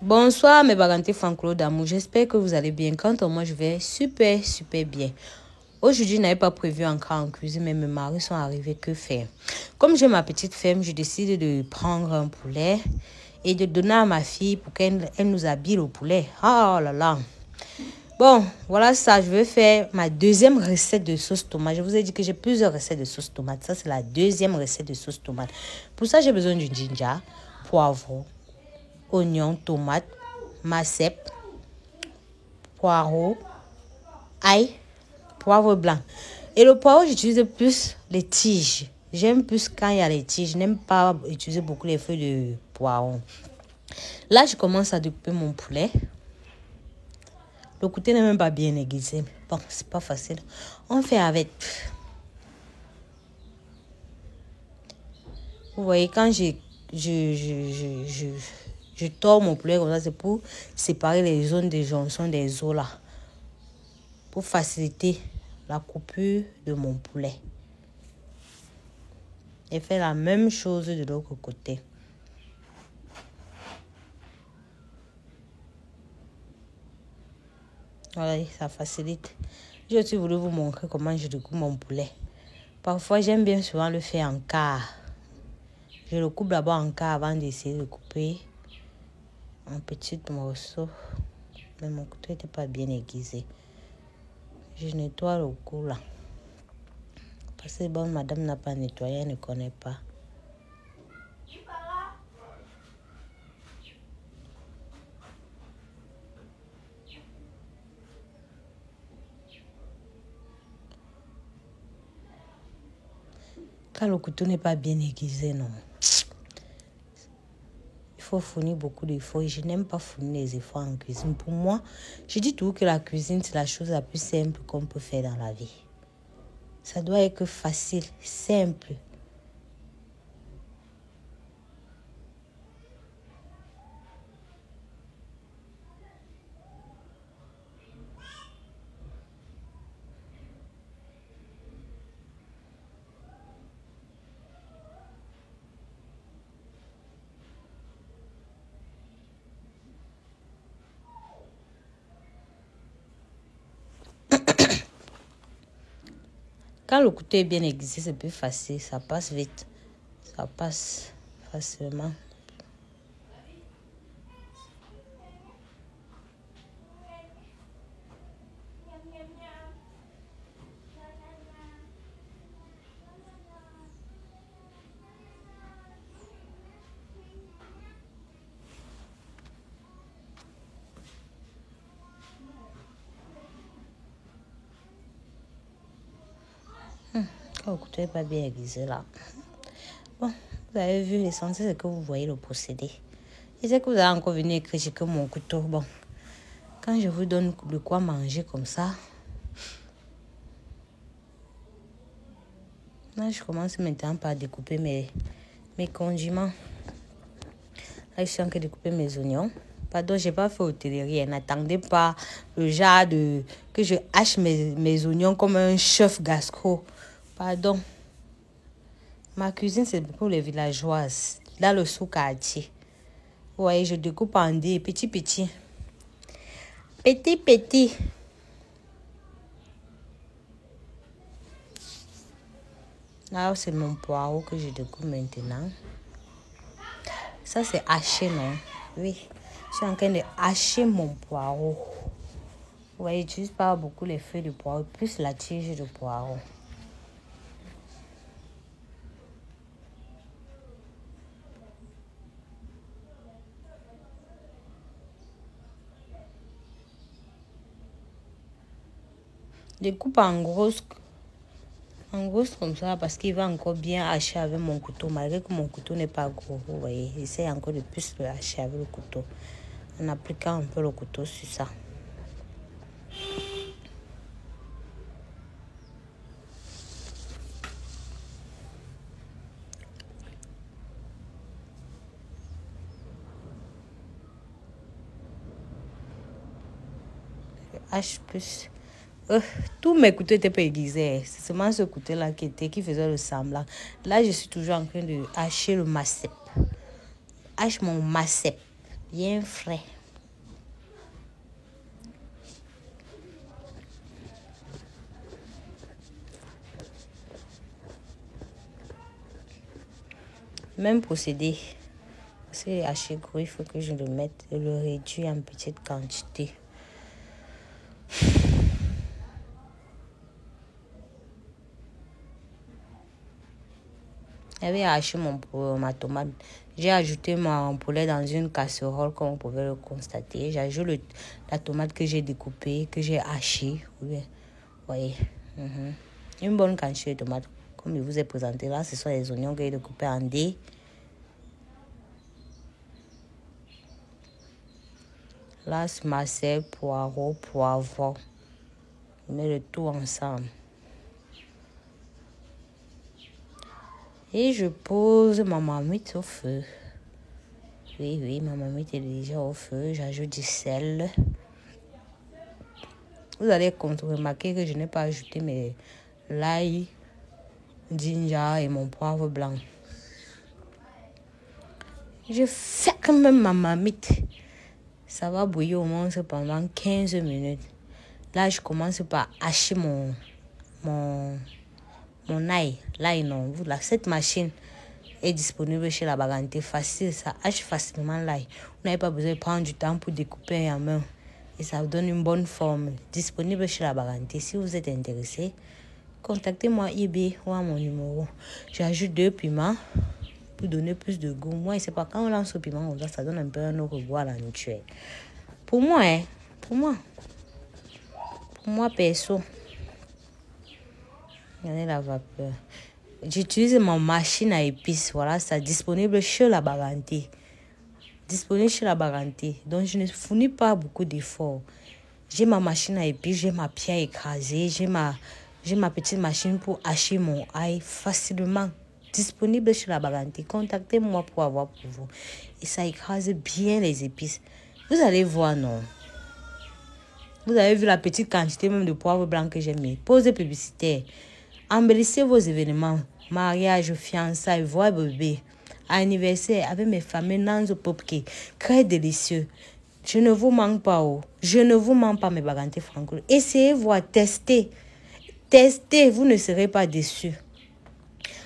Bonsoir mes bagantés Franck-Claude d'amour, j'espère que vous allez bien. Quant à moi, je vais super bien. Aujourd'hui, je n'avais pas prévu encore en cuisine, mais mes maris sont arrivés, que faire? Comme j'ai ma petite ferme, je décide de prendre un poulet et de donner à ma fille pour qu'elle nous habille le poulet. Oh là là! Bon, voilà ça, je vais faire ma deuxième recette de sauce tomate. Je vous ai dit que j'ai plusieurs recettes de sauce tomate. Ça, c'est la deuxième recette de sauce tomate. Pour ça, j'ai besoin du ginger, poivron, oignon, tomate, macep, poireau, ail, poivre blanc. Et le poireau, j'utilise plus les tiges. J'aime plus quand il y a les tiges. Je n'aime pas utiliser beaucoup les feuilles de poireau. Là, je commence à découper mon poulet. Le côté n'est même pas bien aiguisé. Bon, c'est pas facile. On fait avec. Vous voyez, quand je tords mon poulet comme ça, c'est pour séparer les zones de jonction des os là. Pour faciliter la coupure de mon poulet. Et faire la même chose de l'autre côté. Voilà, ça facilite. J'ai aussi voulu vous montrer comment je découpe mon poulet. Parfois, j'aime bien souvent le faire en quart. Je le coupe d'abord en quart avant d'essayer de couper en petits morceaux. Mais mon couteau n'était pas bien aiguisé. Je nettoie le cou là. Parce que bon, madame n'a pas nettoyé, elle ne connaît pas. Quand le couteau n'est pas bien aiguisé, non. Il faut fournir beaucoup d'efforts. Et je n'aime pas fournir les efforts en cuisine. Pour moi, je dis toujours que la cuisine, c'est la chose la plus simple qu'on peut faire dans la vie. Ça doit être facile, simple. Quand le couteau est bien aiguisé, c'est plus facile. Ça passe vite. Ça passe facilement. Quand le couteau n'est pas bien aiguisé là. Bon, vous avez vu, l'essentiel c'est que vous voyez le procédé. Et c'est que vous allez encore venir critiquer mon couteau. Bon, quand je vous donne de quoi manger comme ça, là je commence maintenant par découper mes condiments. Là, je suis en train de découper mes oignons. Pardon, je n'ai pas fait hôtellerie. N'attendez pas le genre de... que je hache mes oignons comme un chef gastro. Pardon. Ma cuisine, c'est pour les villageoises. Dans le sous-quartier. Vous voyez, je découpe en dés, petit. Petit. Là, c'est mon poireau que je découpe maintenant. Ça, c'est haché, non? Oui. Je suis en train de hacher mon poireau. Vous voyez, j'utilise pas beaucoup les feuilles de poireau, plus la tige de poireau. Je coupe en grosse comme ça parce qu'il va encore bien hacher avec mon couteau. Malgré que mon couteau n'est pas gros, vous voyez, j'essaie encore de plus le hacher avec le couteau. En appliquant un peu le couteau sur ça. Je hache plus. Tous mes couteaux étaient pas aiguisés. C'est seulement ce couteau-là qui faisait le semblant. Là, je suis toujours en train de hacher le macep. Hache mon macep. bien frais. Même procédé. C'est haché gros, il faut que je le mette et le réduire en petite quantité. J'avais haché ma tomate. J'ai ajouté mon poulet dans une casserole, comme vous pouvez le constater. J'ajoute la tomate que j'ai découpée, que j'ai hachée. Vous voyez. Une bonne quantité de tomates. Comme je vous ai présenté là, ce sont les oignons que j'ai découpés en dés. Là, c'est ma sel, poireau, poivron. Je mets le tout ensemble. Et je pose ma marmite au feu. Oui, ma marmite est déjà au feu. J'ajoute du sel. Vous allez remarquer que je n'ai pas ajouté mes l'ail, ginger et mon poivre blanc. Je ferme ma marmite. Ça va bouillir au moins pendant 15 minutes. Là, je commence par hacher mon ail. L'ail, non. Cette machine est disponible chez la Baganté. Facile, ça hache facilement l'ail. Vous n'avez pas besoin de prendre du temps pour découper en main. Et ça vous donne une bonne forme. Disponible chez la Baganté. Si vous êtes intéressé, contactez-moi eBay ou à mon numéro. J'ajoute 2 piments pour donner plus de goût. Moi, je ne sais pas, quand on lance au piment, ça donne un peu un autre goût à la nourriture. Pour moi, perso, regardez la vapeur. J'utilise ma machine à épices. Voilà, c'est disponible chez la Baganté. Donc, je ne fournis pas beaucoup d'efforts. J'ai ma machine à épices, j'ai ma pierre écrasée, j'ai ma petite machine pour hacher mon ail facilement. Disponible chez la Baganté. Contactez-moi pour avoir pour vous. Et ça écrase bien les épices. Vous allez voir, non? Vous avez vu la petite quantité même de poivre blanc que j'ai mis. Pause publicitaire. Embellissez vos événements. Mariage, fiançailles, voix bébé, anniversaire avec mes familles Nanzo Popke. Très délicieux. Je ne vous manque pas. Je ne vous manque pas mes Baganté franco. Essayez voir, testez. Testez, vous ne serez pas déçus.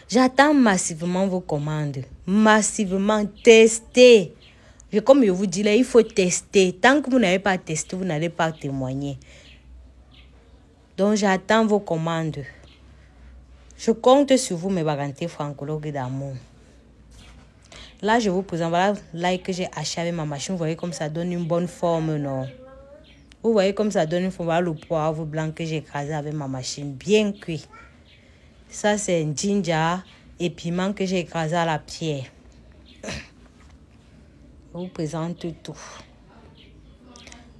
J'attends massivement vos commandes. Massivement, testez. Comme je vous dis là, il faut tester. Tant que vous n'avez pas testé, vous n'allez pas témoigner. Donc, j'attends vos commandes. Je compte sur vous, mes Baganté francologues d'amour. Là, je vous présente, voilà l'ail que j'ai acheté avec ma machine. Vous voyez comme ça donne une bonne forme, non? Vous voyez comme ça donne une forme. Voilà le poivre blanc que j'ai écrasé avec ma machine, bien cuit. Ça, c'est un ginger et piment que j'ai écrasé à la pierre. Je vous présente tout.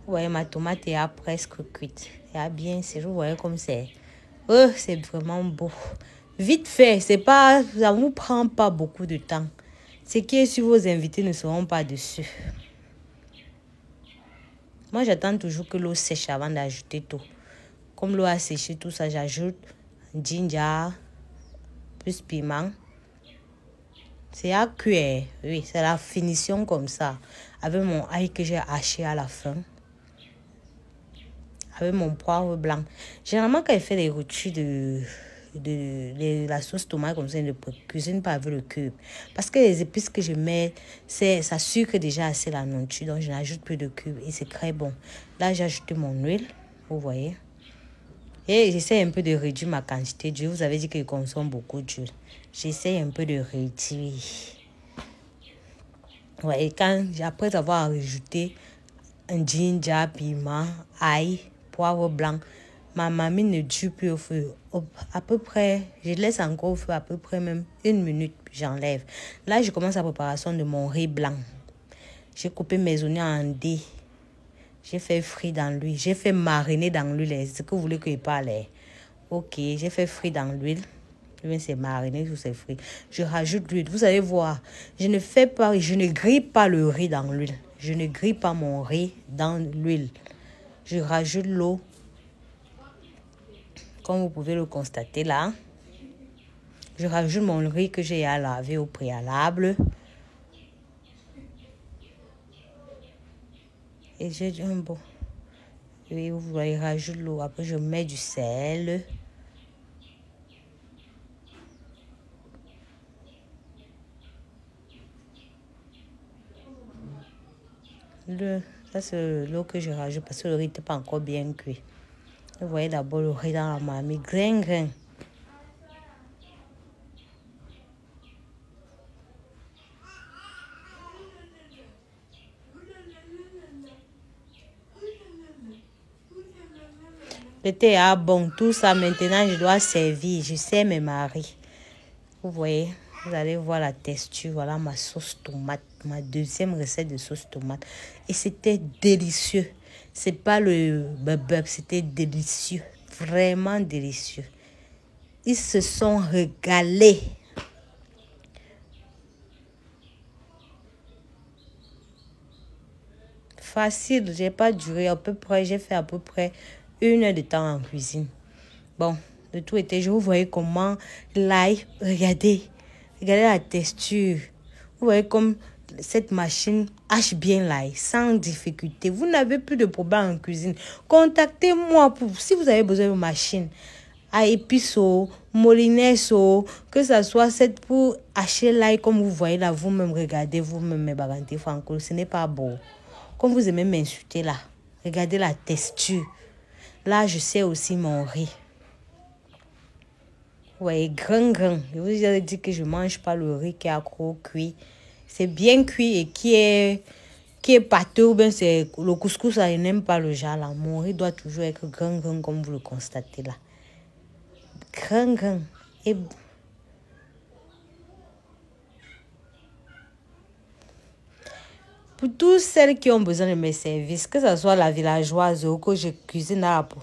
Vous voyez, ma tomate est presque cuite. Elle a bien, vous voyez comme c'est. Oh, c'est vraiment beau. Vite fait, ça ne vous prend pas beaucoup de temps. Ce qui est sur vos invités ne seront pas dessus. Moi, j'attends toujours que l'eau sèche avant d'ajouter tout. Comme l'eau a séché, tout ça, j'ajoute ginger, plus piment. C'est à cuire. Oui, c'est la finition comme ça. Avec mon ail que j'ai haché à la fin. Avec mon poivre blanc. Généralement, quand il fait les rôtis de la sauce tomate comme ça, je ne cuisine pas avec le cube. Parce que les épices que je mets, ça sucre déjà assez la nourriture. Donc, je n'ajoute plus de cube. Et c'est très bon. Là, j'ai ajouté mon huile. Vous voyez. Et j'essaie un peu de réduire ma quantité d'huile. Vous avez dit que je consomme beaucoup d'huile. J'essaie un peu de réduire. Ouais, après avoir ajouté un ginger, piment, ail, poivre blanc, ma mamie ne dure plus au feu. À peu près, je laisse encore au feu à peu près même 1 minute, puis j'enlève. Là, je commence la préparation de mon riz blanc. J'ai coupé mes oignons en dés. J'ai fait frire dans l'huile. J'ai fait mariner dans l'huile. C'est ce que vous voulez que je parle. Ok, j'ai fait frire dans l'huile. C'est mariné sous ces fruits. Je rajoute l'huile. Vous allez voir, je ne grille pas le riz dans l'huile. Je ne grille pas mon riz dans l'huile. Je rajoute l'eau. Comme vous pouvez le constater là. Je rajoute mon riz que j'ai à laver au préalable. Et j'ai dit un bon. Et vous voyez, rajoute l'eau. Après, je mets du sel. Ça, c'est l'eau que je rajoute parce que le riz n'était pas encore bien cuit. Vous voyez d'abord le riz dans la marmite. Grain, grain. Le thé est bon. Tout ça, maintenant, je dois servir. Je sers mes maris. Vous voyez, vous allez voir la texture. Voilà ma sauce tomate. Ma deuxième recette de sauce tomate. Et c'était délicieux. C'est pas le bubble, c'était délicieux. Vraiment délicieux. Ils se sont régalés. Facile, j'ai pas duré à peu près, j'ai fait à peu près 1 heure de temps en cuisine. Bon, le tout était, je vous voyais comment l'ail, regardez la texture. Vous voyez comme cette machine hache bien l'ail sans difficulté. Vous n'avez plus de problème en cuisine. Contactez-moi si vous avez besoin de machine à épices, molinettes, que ça soit cette pour hacher l'ail comme vous voyez là, vous-même regardez vous-même mes bagantés franco, ce n'est pas beau. Comme vous aimez m'insulter là, regardez la texture. Là, je sais aussi mon riz. Vous voyez, grain. Je vous ai dit que je ne mange pas le riz qui est accro cuit. C'est bien cuit et qui est pâteux ou bien c'est le couscous, ça, je n'aime pas le genre là. Mon riz doit toujours être grain comme vous le constatez là. Grain. Et pour tous celles qui ont besoin de mes services, que ce soit la villageoise ou que je cuisine à la peau.